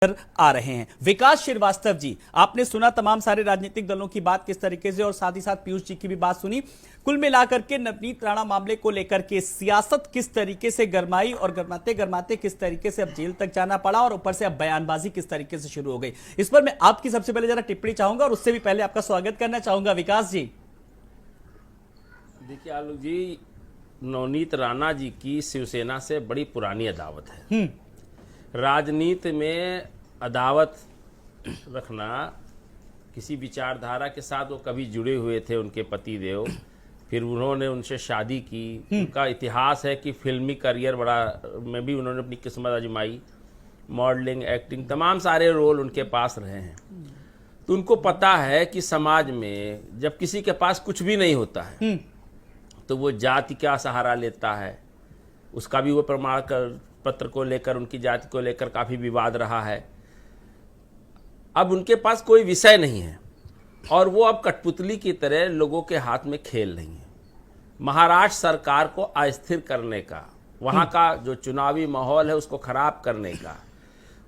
आ रहे हैं। विकास श्रीवास्तव जी, आपने सुना तमाम सारे राजनीतिक दलों की बात किस तरीके से, और साथ ही साथ पीयूष जी की भी बात सुनी। कुल मिलाकर के नवनीत राणा मामले को लेकर के सियासत किस तरीके से गरमाई और गरमाते गरमाते किस तरीके से अब जेल तक जाना पड़ा, और ऊपर से अब बयानबाजी किस तरीके से शुरू हो गई, इस पर मैं आपकी सबसे पहले जरा टिप्पणी चाहूंगा, और उससे भी पहले आपका स्वागत करना चाहूंगा विकास जी। देखिए आलोक जी, नवनीत राणा जी की शिवसेना से बड़ी पुरानी अदावत है। राजनीति में अदावत रखना, किसी विचारधारा के साथ वो कभी जुड़े हुए थे उनके पतिदेव, फिर उन्होंने उनसे शादी की, उनका इतिहास है कि फिल्मी करियर में भी उन्होंने अपनी किस्मत आजमाई, मॉडलिंग, एक्टिंग, तमाम सारे रोल उनके पास रहे हैं। तो उनको पता है कि समाज में जब किसी के पास कुछ भी नहीं होता है तो वो जाति का सहारा लेता है। उसका भी वो प्रमाण पत्र को लेकर, उनकी जाति को लेकर काफ़ी विवाद रहा है। अब उनके पास कोई विषय नहीं है और वो अब कठपुतली की तरह लोगों के हाथ में खेल रही है। महाराष्ट्र सरकार को अस्थिर करने का, वहाँ का जो चुनावी माहौल है उसको खराब करने का,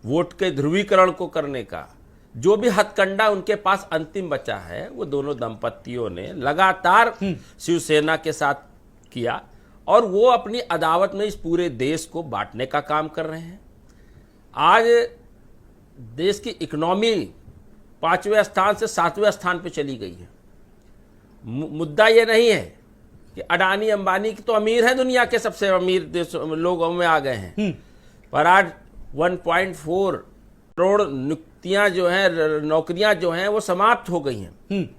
वोट के ध्रुवीकरण को करने का जो भी हथकंडा उनके पास अंतिम बचा है, वो दोनों दंपतियों ने लगातार शिवसेना के साथ किया, और वो अपनी अदावत में इस पूरे देश को बांटने का काम कर रहे हैं। आज देश की इकोनॉमी 5वें स्थान से 7वें स्थान पे चली गई है। मुद्दा ये नहीं है कि अडानी अंबानी की तो अमीर है, दुनिया के सबसे अमीर देश लोगों में आ गए हैं, पर आज 1.4 करोड़ नौकरियां जो हैं वो समाप्त हो गई हैं।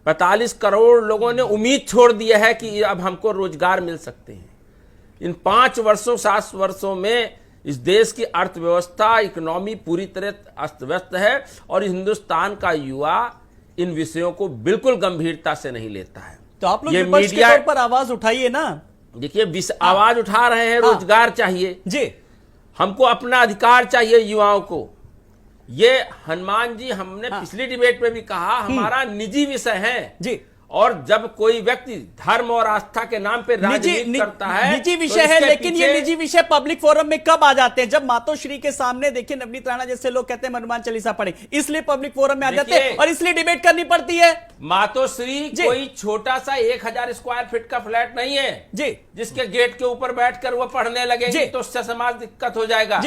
45 करोड़ लोगों ने उम्मीद छोड़ दी है कि अब हमको रोजगार मिल सकते हैं। इन 5 वर्षों 7 वर्षों में इस देश की अर्थव्यवस्था, इकोनॉमी पूरी तरह अस्त व्यस्त है, और हिंदुस्तान का युवा इन विषयों को बिल्कुल गंभीरता से नहीं लेता है। तो आप लोग विपक्ष के तौर पर आवाज उठाइए ना। देखिए, आवाज उठा रहे हैं, रोजगार चाहिए जी, हमको अपना अधिकार चाहिए युवाओं को। ये हनुमान जी, हमने पिछली डिबेट में भी कहा, हमारा निजी विषय है जी। और जब कोई व्यक्ति धर्म और आस्था के नाम पे राजनीति करता है, निजी विषय है, लेकिन ये निजी विषय पब्लिक फोरम में कब आ जाते हैं? जब मातोश्री के सामने, देखिए नवनीत राणा जैसे लोग कहते हैं हनुमान चालीसा पढ़े, इसलिए पब्लिक फोरम में आ जाते हैं और इसलिए डिबेट करनी पड़ती है। मातोश्री कोई छोटा सा 1000 स्क्वायर फीट का फ्लैट नहीं है जी, जिसके गेट के ऊपर बैठकर वो पढ़ने लगेंगे तो उससे समाज दिक्कत हो जाएगा।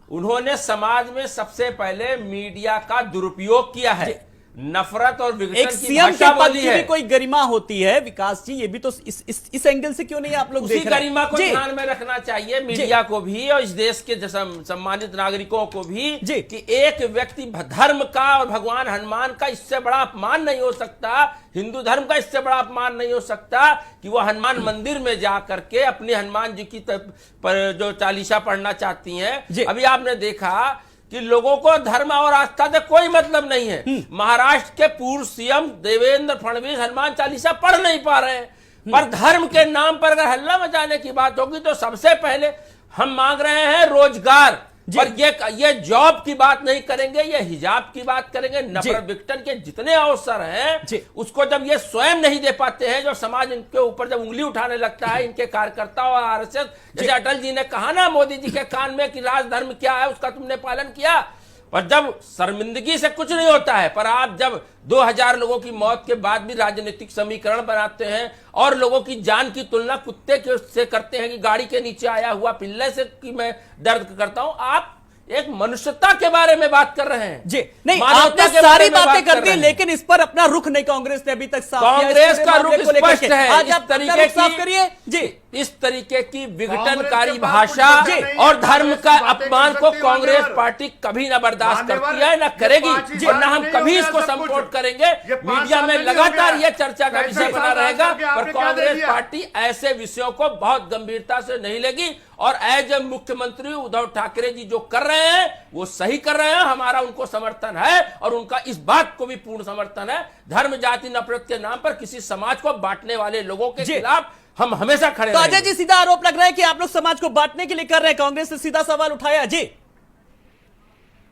उन्होंने समाज में सबसे पहले मीडिया का दुरुपयोग किया है, नफरत और विघटन की भाषा बोली है। कोई गरिमा होती है विकास जी, ये भी तो इस एंगल से क्यों नहीं आप लोग देख रहे हैं? गरिमा को ध्यान में रखना चाहिए मीडिया को भी और इस देश के सम्मानित नागरिकों को भी कि एक व्यक्ति धर्म का और भगवान हनुमान का इससे बड़ा अपमान नहीं हो सकता, हिंदू धर्म का इससे बड़ा अपमान नहीं हो सकता कि वो हनुमान मंदिर में जा करके अपने हनुमान जी की पर जो चालीसा पढ़ना चाहती हैं। अभी आपने देखा कि लोगों को धर्म और आस्था से कोई मतलब नहीं है। महाराष्ट्र के पूर्व सीएम देवेंद्र फडणवीस हनुमान चालीसा पढ़ नहीं पा रहे हैं, पर धर्म के नाम पर अगर हल्ला मचाने की बात होगी तो सबसे पहले हम मांग रहे हैं रोजगार, और ये जॉब की बात नहीं करेंगे, ये हिजाब की बात करेंगे। नफरत विघटन के जितने अवसर हैं उसको जब ये स्वयं नहीं दे पाते हैं, जो समाज इनके ऊपर जब उंगली उठाने लगता है, इनके कार्यकर्ता और आरएसएस, जैसे अटल जी ने कहा ना मोदी जी के कान में कि राजधर्म क्या है उसका तुमने पालन किया, पर जब शर्मिंदगी से कुछ नहीं होता है, पर आप जब 2000 लोगों की मौत के बाद भी राजनीतिक समीकरण बनाते हैं और लोगों की जान की तुलना कुत्ते से करते हैं कि गाड़ी के नीचे आया हुआ पिल्ले से कि मैं दर्द करता हूं, आप एक मनुष्यता के बारे में बात कर रहे हैं जी। नहीं, आपने सारी बातें कर दी, लेकिन इस पर अपना रुख नहीं कांग्रेस ने अभी तक साफ किया। कांग्रेस का रुख स्पष्ट है। आज आप तरीके साफ करिए जी। इस तरीके की विघटनकारी भाषा और धर्म का अपमान को कांग्रेस पार्टी कभी ना बर्दाश्त करती है, ना करेगी, और ना हम कभी इसको सपोर्ट करेंगे। मीडिया में लगातार यह चर्चा का विषय बना रहेगा, पर कांग्रेस पार्टी ऐसे विषयों को बहुत गंभीरता से नहीं लेगी, और एज ए मुख्यमंत्री उद्धव ठाकरे जी जो कर रहे हैं वो सही कर रहे हैं, हमारा उनको समर्थन है, और उनका इस बात को भी पूर्ण समर्थन है। धर्म जाति नफरत के नाम पर किसी समाज को बांटने वाले लोगों के खिलाफ हम हमेशा खड़े तो अजय जी, सीधा आरोप लग रहा है कि आप लोग समाज को बांटने के लिए कर रहे हैं, कांग्रेस ने सीधा सवाल उठाया जी।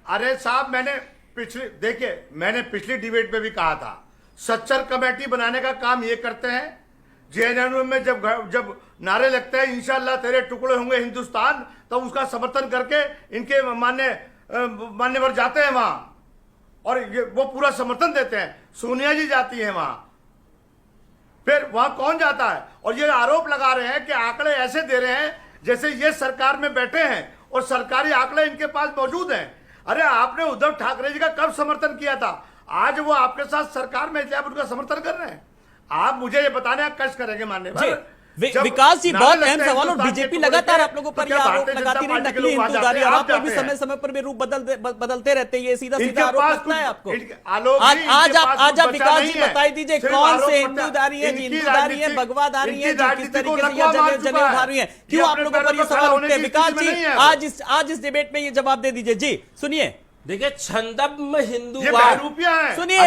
अरे साहब, मैंने पिछली डिबेट में भी कहा था, सच्चर कमेटी बनाने का काम ये करते हैं। जेएनयू में जब नारे लगते हैं इंशाअल्लाह तेरे टुकड़े होंगे हिंदुस्तान, तब उसका समर्थन करके इनके माननीय मान्यवर जाते हैं वहां और वो पूरा समर्थन देते हैं। सोनिया जी जाती है वहां, फिर वहां कौन जाता है? और ये आरोप लगा रहे हैं कि आंकड़े ऐसे दे रहे हैं जैसे ये सरकार में बैठे हैं और सरकारी आंकड़े इनके पास मौजूद हैं। अरे आपने उद्धव ठाकरे जी का कब समर्थन किया था? आज वो आपके साथ सरकार में आप उनका समर्थन कर रहे हैं। आप मुझे ये बताने का कष्ट करेंगे माननीय विकास जी, बहुत अहम सवाल। और बीजेपी लगातार आप लोगों पर यह आरोप लगाती रही नकली हिंदूधारी, और आप लोग भी समय समय पर भी रूप बदलते रहते हैं। ये सीधा सीधा आरोप लगता है आपको। आज आप विकास जी बता दीजिए कौन से हिंदूधारी है, हिंदूधारी है, भगवाधारी है, जो किस तरीके से यह जनेऊधारी है, क्यों आप लोगों पर ये सवाल उठते हैं? विकास जी आज इस डिबेट में ये जवाब दे दीजिए। जी सुनिए, देखिए छंदम हिंदूवाद, सुनिए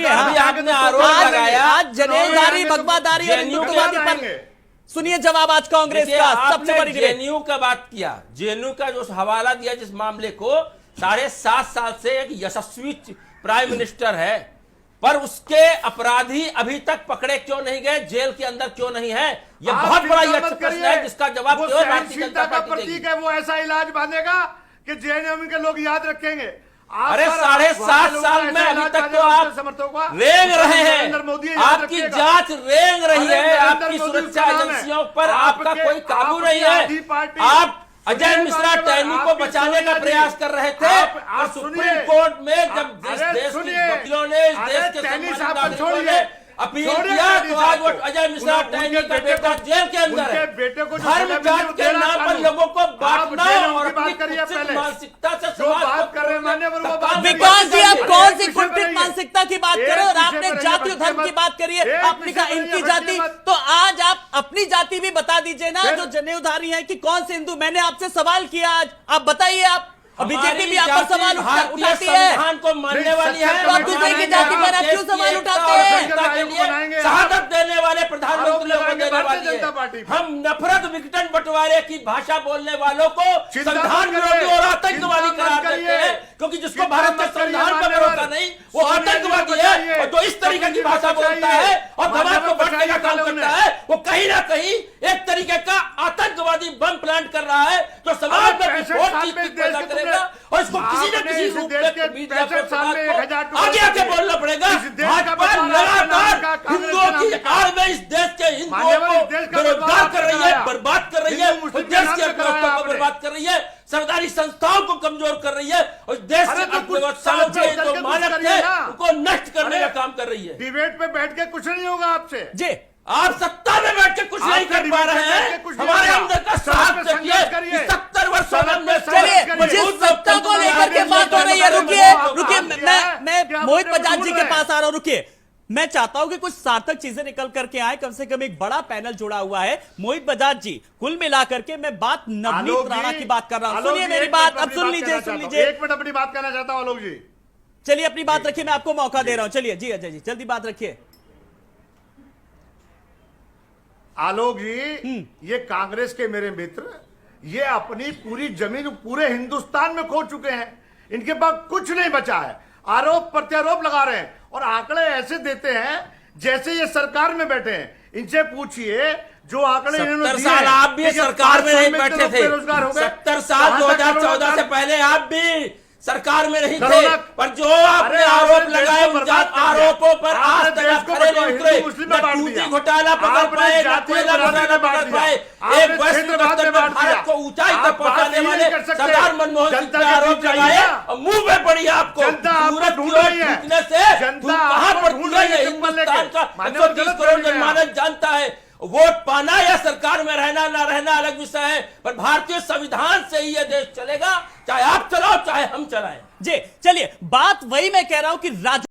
आपने आरोप लगाया आज जनेऊधारी, भगवाधारी और हिंदुत्ववादी पर सुनिए जवाब आज कांग्रेस का सबसे बड़ी डिबेट। जेएनयू का बात किया, जेएनयू का जो हवाला दिया जिस मामले को, 7.5 साल से एक यशस्वी प्राइम मिनिस्टर है, पर उसके अपराधी अभी तक पकड़े क्यों नहीं गए, जेल के अंदर क्यों नहीं है? यह बहुत बड़ा यह प्रश्न है जिसका जवाब केवल भारतीय जनता पार्टी देगी। वो ऐसा इलाज बांधेगा कि जेएनयू के लोग याद रखेंगे। अरे 7.5 साल में अभी तक तो आप रेंग रहे हैं, आपकी जांच रेंग रही है, आपकी सुरक्षा एजेंसियों पर आपका कोई काबू नहीं है। आप अजय मिश्रा टैनी को बचाने का प्रयास कर रहे थे और सुप्रीम कोर्ट में जब देश के वकीलों ने, इस देश के सम्मानित नागरिकों ने अपील किया, तो आज वो अजय मिश्रा टैनी का बेटा जेल के अंदर है। धर्म जात के नाम पर लोगों को बांटना और अपनी कुत्सित मानसिकता से समाज को। विकास जी, आप कौन सी कुंठित मानसिकता की बात करो? और आपने जाति और धर्म की बात करी है, आपने कहा इनकी जाति, तो आज आप अपनी जाति भी बता दीजिए ना, जो जनेऊधारी है कि कौन से हिंदू। मैंने आपसे सवाल किया, आज आप बताइए। आप बीजेपी भी आप पर सवाल उठाती है, संविधान को मानने वाली है, तो आप दूसरे की जाति पर आप क्यों सवाल उठाते हैं? शहादत देने वाले प्रधानमंत्री को देने वाली है। हम नफरत विघटन बंटवारे की भाषा बोलने वालों को संविधान विरोधी और आतंकवादी करार देते हैं, क्योंकि जिसको भारत के संविधान पर भरोसा नहीं वो आतंकवादी है। और जो इस तरीके की भाषा बोलता है और समाज को बांटने का काम करता है, वो कहीं ना कहीं एक तरीके का आतंकवादी बम प्लांट कर रहा है, जो समाज में विस्फोट की पैदा करेगा। और इसको किसी न किसी रूप में आगे आके बोलना पड़ेगा। भाजपा लगातार हिंदुओं की आड़ में इस देश के हिंदुओं को बेरोजगार कर रही है, बर्बाद कर रही है, और देश की अर्थव्यवस्था को बर्बाद कर रही है, सरकारी संस्थाओं को कमजोर कर रही है, और देश की अर्थव्यवस्था के जो मानक थे उनको नष्ट करने का काम कर रही है। डिबेट में बैठ के कुछ नहीं होगा आपसे। जी, आप सत्ता में बैठ के कुछ नहीं कर पा रहे हैं। हमारे अंदर का साथ देखिए, 70 वर्षों में चलिए जिस सत्ता को लेकर के बात हो रही है, रुकिए मैं मोहित बजाज जी के पास आ रहा हूं। रुकिए, मैं चाहता हूं कि कुछ सार्थक चीजें निकल करके आए, कम से कम एक बड़ा पैनल जुड़ा हुआ है। मोहित बजाज जी, कुल मिलाकर के मैं बात नवनीत राणा की बात कर रहा हूं। सुनिए मेरी बात, अब सुन लीजिए। एक मिनट अपनी बात कहना चाहता हूं आलोक जी। चलिए अपनी बात रखिए, मैं आपको मौका दे रहा हूं। चलिए जी अजय जी, जल्दी बात रखिए। आलोक जी, ये कांग्रेस के मेरे मित्र, ये अपनी पूरी जमीन पूरे हिंदुस्तान में खो चुके हैं। इनके पास कुछ नहीं बचा है, आरोप प्रत्यारोप लगा रहे हैं और आंकड़े ऐसे देते हैं जैसे ये सरकार में बैठे हैं। इनसे पूछिए जो आंकड़े 70 साल आप भी सरकार में नहीं बैठे थे। 70 साल 2014 से पहले आप भी सरकार में नहीं थे, पर जो आपने आरोप लगाए उन आरोपों पर आज तक खड़े नहीं उतरे। न टूटी घोटाला पकड़ पाए, न कोयला घोटाला पकड़ पाए। एक वैश्विक स्तर पर भारत को ऊंचाई तक पहुंचाने वाले सरदार मनमोहन सिंह पर आरोप लगाए और मुंह में पड़ी आपको सूरत की ओर खींचने से कहां पड़ती है? ये हिंदुस्तान का 130 करोड़ जनमानस जानता है। वोट पाना या सरकार में रहना ना रहना अलग विषय है, पर भारतीय संविधान से ही यह देश चलेगा, चाहे आप चलाओ चाहे हम चलाएं। जी चलिए, बात वही मैं कह रहा हूं कि